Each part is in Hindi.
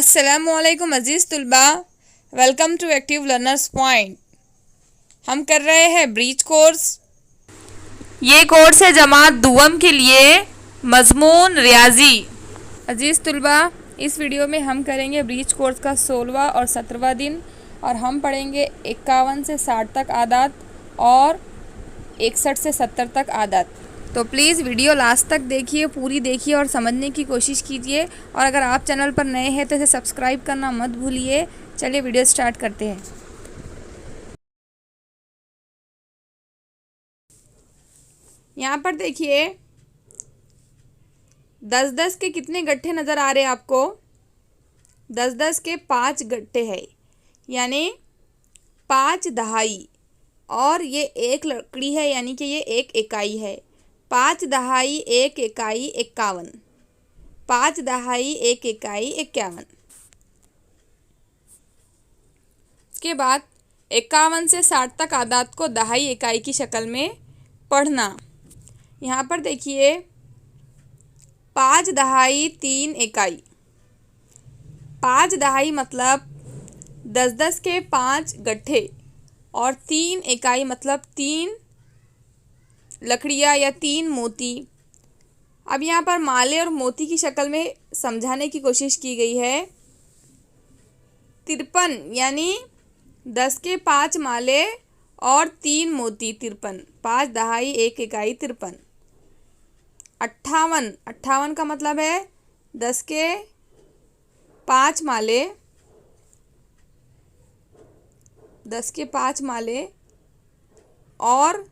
अस्सलामुअलैकुम अज़ीज़ तुलबा, welcome to active learners point. हम कर रहे हैं ब्रीच कोर्स। ये कोर्स है जमात दुआम के लिए मज़मून रियाजी। अज़ीज़ तुलबा, इस वीडियो में हम करेंगे ब्रीच कोर्स का 16वां और 17वां दिन और हम पढ़ेंगे 51 से 60 तक आदात और 61 से 70 तक आदात। तो प्लीज़ वीडियो लास्ट तक देखिए, पूरी देखिए और समझने की कोशिश कीजिए। और अगर आप चैनल पर नए हैं तो इसे सब्सक्राइब करना मत भूलिए। चलिए वीडियो स्टार्ट करते हैं। यहाँ पर देखिए 10-10 के कितने गट्ठे नज़र आ रहे हैं आपको? 10-10 के 5 गट्ठे हैं, यानी 5 दहाई, और ये एक लकड़ी है यानी कि ये एक इकाई है। 5 दहाई 1 इकाई 51, 5 दहाई 1 इकाई 51। उसके बाद 51 से 60 तक आदात को दहाई इकाई की शक्ल में पढ़ना। यहाँ पर देखिए 5 दहाई 3 इकाई। 5 दहाई मतलब 10-10 के 5 गट्ठे और 3 इकाई मतलब 3 लकड़ियाँ या 3 मोती। अब यहाँ पर माले और मोती की शक्ल में समझाने की कोशिश की गई है। 53 यानी 10 के 5 माले और 3 मोती 53, 5 दहाई 1 इकाई 53। 58 का मतलब है 10 के 5 माले, 10 के 5 माले और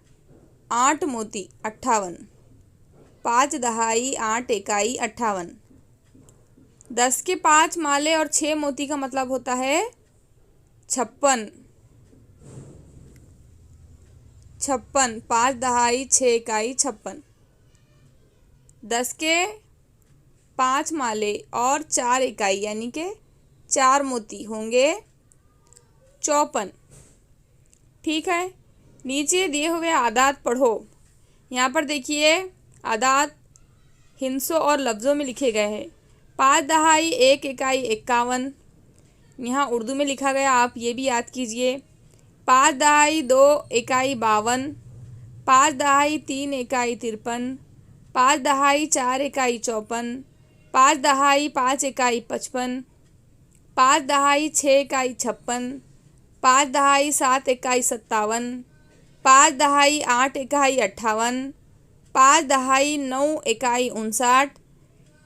8 मोती 58, 5 दहाई 8 इकाई 58। 10 के 5 माले और 6 मोती का मतलब होता है 56, 5 दहाई 6 इकाई 56। 10 के 5 माले और 4 इकाई यानी कि 4 मोती होंगे 54। ठीक है, नीचे दिए हुए आदात पढ़ो। यहाँ पर देखिए आदात हिंसों और लफ्ज़ों में लिखे गए हैं। 5 दहाई 1 इकाई 51, यहाँ उर्दू में लिखा गया, आप ये भी याद कीजिए। 5 दहाई 2 इकाई 52, 5 दहाई 3 इकाई 53, 5 दहाई 4 इकाई 54, 5 दहाई 5 इकाई 55, 5 दहाई 6 इकाई 56, 5 दहाई 7 इकाई 57, 5 दहाई 8 इकाई 58, 5 दहाई 9 इकाई 59,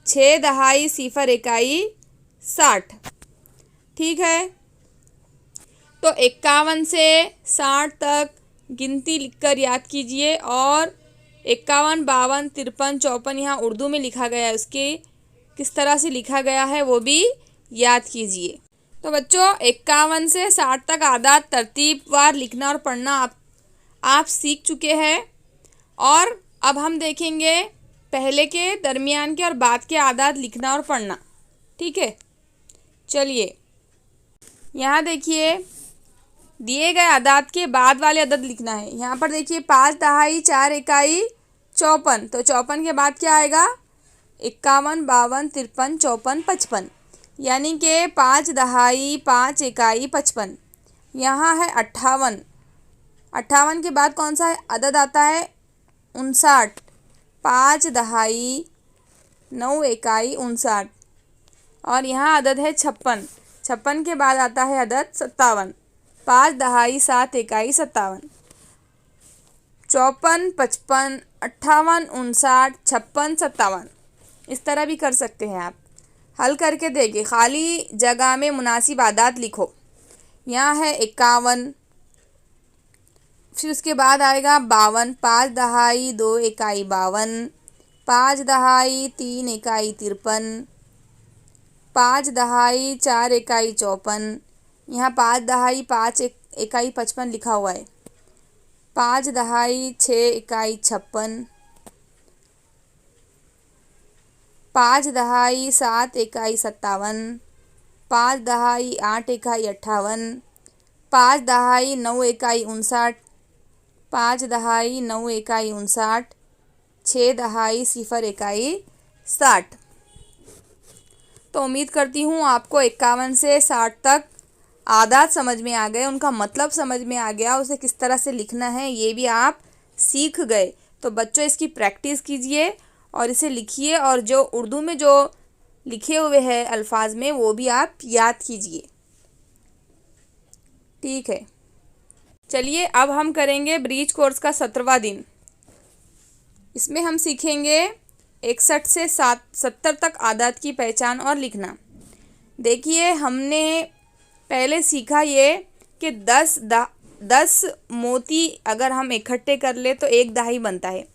6 दहाई 0 इकाई 60। ठीक है, तो 51 से 60 तक गिनती लिखकर याद कीजिए और 51, 52, 53, 54 यहाँ उर्दू में लिखा गया है, उसके किस तरह से लिखा गया है वो भी याद कीजिए। तो बच्चों 51 से 60 तक आदात तरतीबवार लिखना और पढ़ना आप सीख चुके हैं। और अब हम देखेंगे पहले के, दरमियान के और बाद के आदात लिखना और पढ़ना। ठीक है, चलिए यहाँ देखिए दिए गए आदात के बाद वाले अदद लिखना है। यहाँ पर देखिए 5 दहाई 4 इकाई 54, तो 54 के बाद क्या आएगा? 51, 52, 53, 54, 55, यानी कि 5 दहाई 5 इकाई 55। यहाँ है 58, 58 के बाद कौन सा अदद आता है? 59, 5 दहाई 9 इकाई 59, और यहाँ अदद है 56, 56 के बाद आता है अदद 57, 5 दहाई 7 इकाई 57। 54, 55, 58, 59, 56, 57, इस तरह भी कर सकते हैं आप। हल करके देखिए, खाली जगह में मुनासिब आदात लिखो। यहाँ है 51, फिर उसके बाद आएगा 52, 5 दहाई 2 इकाई 52, 5 दहाई 3 इकाई 53, 5 दहाई 4 इकाई 54, यहाँ 5 दहाई 5 इकाई 55 लिखा हुआ है। 5 दहाई 6 इकाई 56, 5 दहाई 7 इकाई 57, 5 दहाई 8 इकाई 58, 5 दहाई 9 इकाई 59, 5 दहाई 9 इकाई 59, 6 दहाई 0 इकाई 60। तो उम्मीद करती हूँ आपको 51 से 60 तक आदात समझ में आ गए, उनका मतलब समझ में आ गया, उसे किस तरह से लिखना है ये भी आप सीख गए। तो बच्चों इसकी प्रैक्टिस कीजिए और इसे लिखिए, और जो उर्दू में जो लिखे हुए हैं अल्फाज में वो भी आप याद कीजिए। ठीक है, चलिए अब हम करेंगे ब्रीज कोर्स का 17वां दिन। इसमें हम सीखेंगे 61 से 70 तक आदात की पहचान और लिखना। देखिए हमने पहले सीखा ये कि 10 मोती अगर हम इकट्ठे कर ले तो एक दहाई बनता है।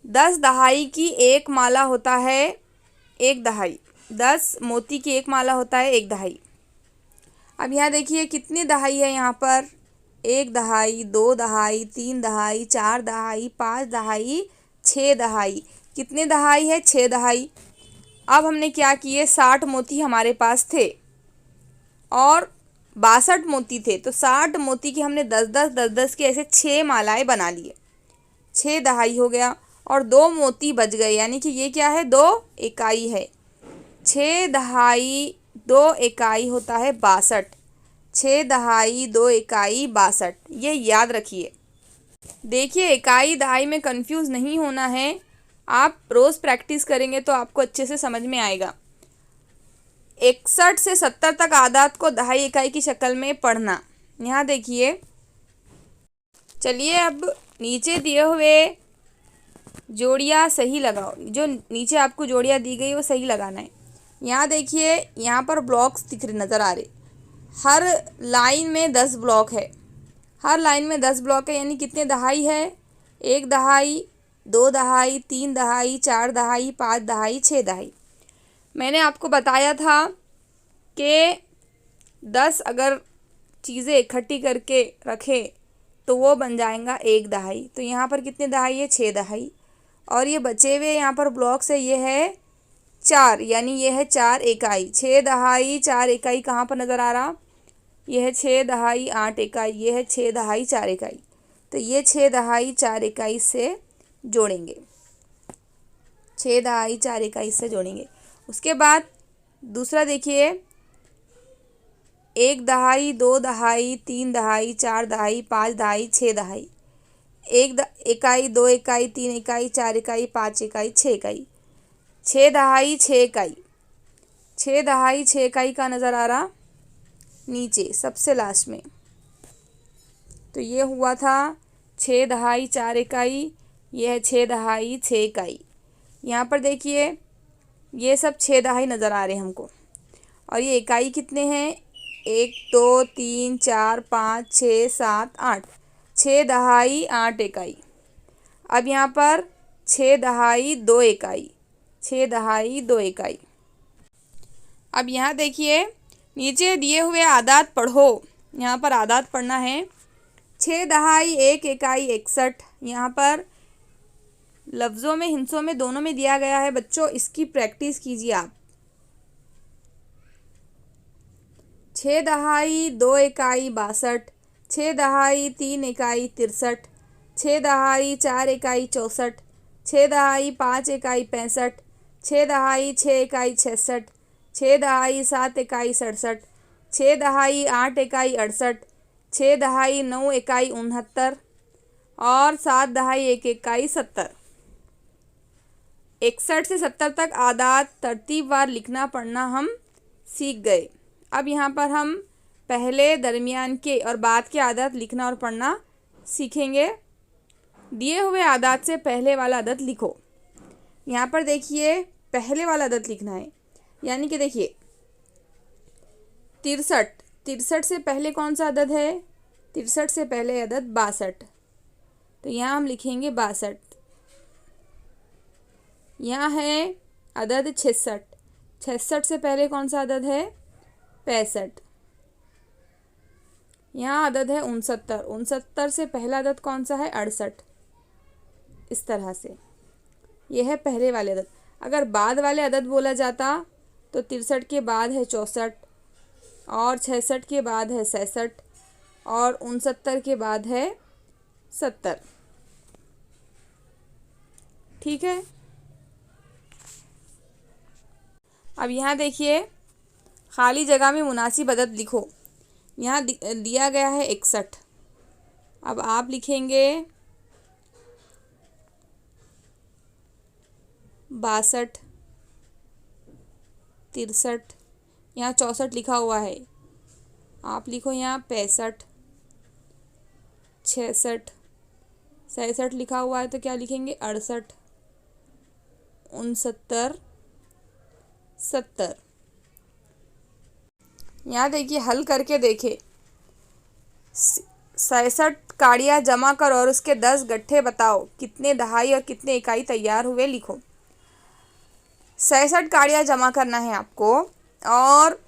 10 दहाई की एक माला होता है एक दहाई। 10 मोती की एक माला होता है एक दहाई। अब यहाँ देखिए कितनी दहाई है यहाँ पर, 1 दहाई, 2 दहाई, 3 दहाई, 4 दहाई, 5 दहाई, 6 दहाई। कितने दहाई है? 6 दहाई। अब हमने क्या किए, 60 मोती हमारे पास थे और 62 मोती थे, तो 60 मोती की हमने 10-10 की ऐसे 6 मालाएं बना लिए, 6 दहाई हो गया। और 2 मोती बच गए, यानी कि ये क्या है, 2 इकाई है। 6 दहाई 2 इकाई होता है 62। 6 दहाई 2 इकाई 62, ये याद रखिए। देखिए इकाई दहाई में कंफ्यूज नहीं होना है, आप रोज़ प्रैक्टिस करेंगे तो आपको अच्छे से समझ में आएगा। 61 से 70 तक आदात को दहाई इकाई की शक्ल में पढ़ना। यहाँ देखिए, चलिए अब नीचे दिए हुए जोड़ियाँ सही लगाओ, जो नीचे आपको जोड़ियाँ दी गई वो सही लगाना है। यहाँ देखिए, यहाँ पर ब्लॉक्स दिख रहे नज़र आ रहे, हर लाइन में 10 ब्लॉक है, हर लाइन में 10 ब्लॉक है, यानी कितने दहाई है, 1 दहाई, 2 दहाई, 3 दहाई, 4 दहाई, 5 दहाई, 6 दहाई। मैंने आपको बताया था कि 10 अगर चीज़ें इकट्ठी करके रखें तो वो बन जाएगा 1 दहाई। तो यहाँ पर कितने दहाई है, 6 दहाई। और ये बचे हुए यहाँ पर ब्लॉक्स है, ये है 4, यानी ये है 4 इकाई। 6 दहाई 4 इकाई कहाँ पर नज़र आ रहा, ये है 6 दहाई 8 इकाई, ये है 6 दहाई 4 इकाई। तो ये 6 दहाई 4 इकाई से जोड़ेंगे, 6 दहाई 4 इकाई से जोड़ेंगे। उसके बाद दूसरा देखिए, 1 दहाई 2 दहाई 3 दहाई 4 दहाई 5 दहाई 6 दहाई। 1 इकाई 2 इकाई 3 इकाई 4 इकाई 5 इकाई 6 इकाई। 6 दहाई 6 इकाई, 6 दहाई 6 इकाई का नज़र आ रहा नीचे सबसे लास्ट में। तो ये हुआ था 6 दहाई 4 इकाई, ये है 6 दहाई 6 इकाई। यहाँ पर देखिए ये सब 6 दहाई नज़र आ रहे हैं हमको, और ये इकाई कितने हैं, 1 2 3 4 5 6 7 8, 6 दहाई 8 इकाई। अब यहाँ पर 6 दहाई 2 इकाई, 6 दहाई 2 इकाई। अब यहाँ देखिए नीचे दिए हुए आदात पढ़ो, यहाँ पर आदात पढ़ना है। 6 दहाई 1 इकाई 61, यहाँ पर लफ्ज़ों में हिंसों में दोनों में दिया गया है बच्चों, इसकी प्रैक्टिस कीजिए आप। 6 दहाई 2 इकाई 62, 6 दहाई 3 इकाई 63, 6 दहाई 4 इकाई 64, 6 दहाई 5 इकाई 65, 6 दहाई 6 इकाई 66, 6 दहाई 7 इकाई 67, 6 दहाई 8 इकाई 68, 6 दहाई 9 इकाई 69 और 7 दहाई 1 इकाई 70। 61 से 70 तक आदात तरतीबवार लिखना पढ़ना हम सीख गए। अब यहाँ पर हम पहले, दरमियान के और बाद के आदात लिखना और पढ़ना सीखेंगे। दिए हुए आदात से पहले वाला अदद लिखो। यहाँ पर देखिए पहले वाला अदद लिखना है, यानी कि देखिए 63, 63 से पहले कौन सा अदद है, 63 से पहले अदद 62, तो यहाँ हम लिखेंगे 62। यहाँ है अदद 66, 66 से पहले कौन सा अदद है, 65। यहाँ अदद है 69, 69 से पहला अदद कौन सा है, 68। इस तरह से यह है पहले वाले अदद। अगर बाद वाले अदद बोला जाता तो 63 के बाद है 64, और 66 के बाद है 66, और 69 के बाद है 70। ठीक है। अब यहाँ देखिए खाली जगह में मुनासिब अदद लिखो। यहाँ दिया गया है 61। अब आप लिखेंगे 62, 63। यहाँ 64 लिखा हुआ है, आप लिखो यहाँ 65, 66, 67 लिखा हुआ है तो क्या लिखेंगे 68, 69, 70। यहाँ देखिए हल करके देखे। 67 काड़ियाँ जमा करो और उसके 10 गट्ठे बताओ, कितने दहाई और कितने इकाई तैयार हुए लिखो। 67 काड़ियाँ जमा करना है आपको और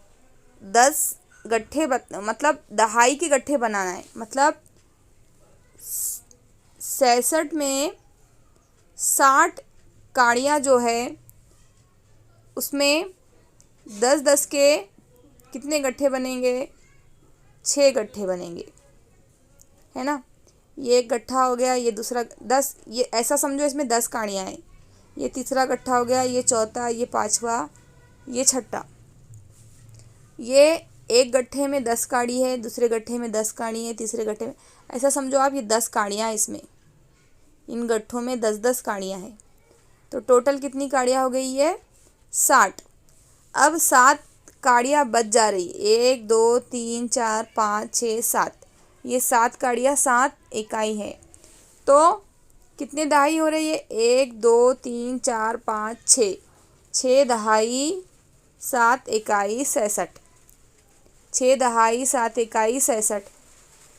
10 गट्ठे मतलब दहाई के गट्ठे बनाना है। मतलब 67 में 60 काड़ियाँ जो है उसमें 10-10 के कितने गट्ठे बनेंगे, 6 गट्ठे बनेंगे, है ना। ये एक गट्ठा हो गया, ये दूसरा 10, ये ऐसा समझो इसमें 10 काड़ियाँ हैं। ये तीसरा गट्ठा हो गया, ये चौथा, ये पांचवा, ये छठा। ये एक गट्ठे में 10 काड़ी है, दूसरे गट्ठे में 10 काड़ी है, तीसरे गट्ठे में, ऐसा समझो आप ये 10 काड़ियाँ हैं इसमें। इन गट्ठों में 10-10 काड़ियाँ हैं तो टोटल कितनी काड़ियाँ हो गई है 60। अब 7 काड़ियाँ बच जा रही, 1 2 3 4 5 6 7। ये 7 काड़ियाँ 7 इकाई है तो कितने दहाई हो रही है 1 2 3 4 5 6, 6 दहाई 7 इकाई 66, 6 दहाई 7 इकाई 66।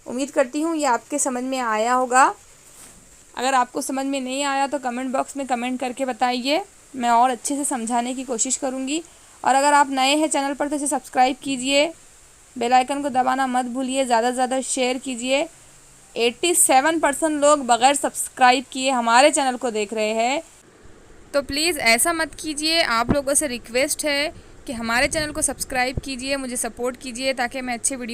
उम्मीद करती हूँ ये आपके समझ में आया होगा। अगर आपको समझ में नहीं आया तो कमेंट बॉक्स में कमेंट करके बताइए, मैं और अच्छे से समझाने की कोशिश करूँगी। और अगर आप नए हैं चैनल पर तो इसे सब्सक्राइब कीजिए, बेल आइकन को दबाना मत भूलिए, ज़्यादा से ज़्यादा शेयर कीजिए। 87% लोग बग़ैर सब्सक्राइब किए हमारे चैनल को देख रहे हैं, तो प्लीज़ ऐसा मत कीजिए। आप लोगों से रिक्वेस्ट है कि हमारे चैनल को सब्सक्राइब कीजिए, मुझे सपोर्ट कीजिए ताकि मैं अच्छे वीडियो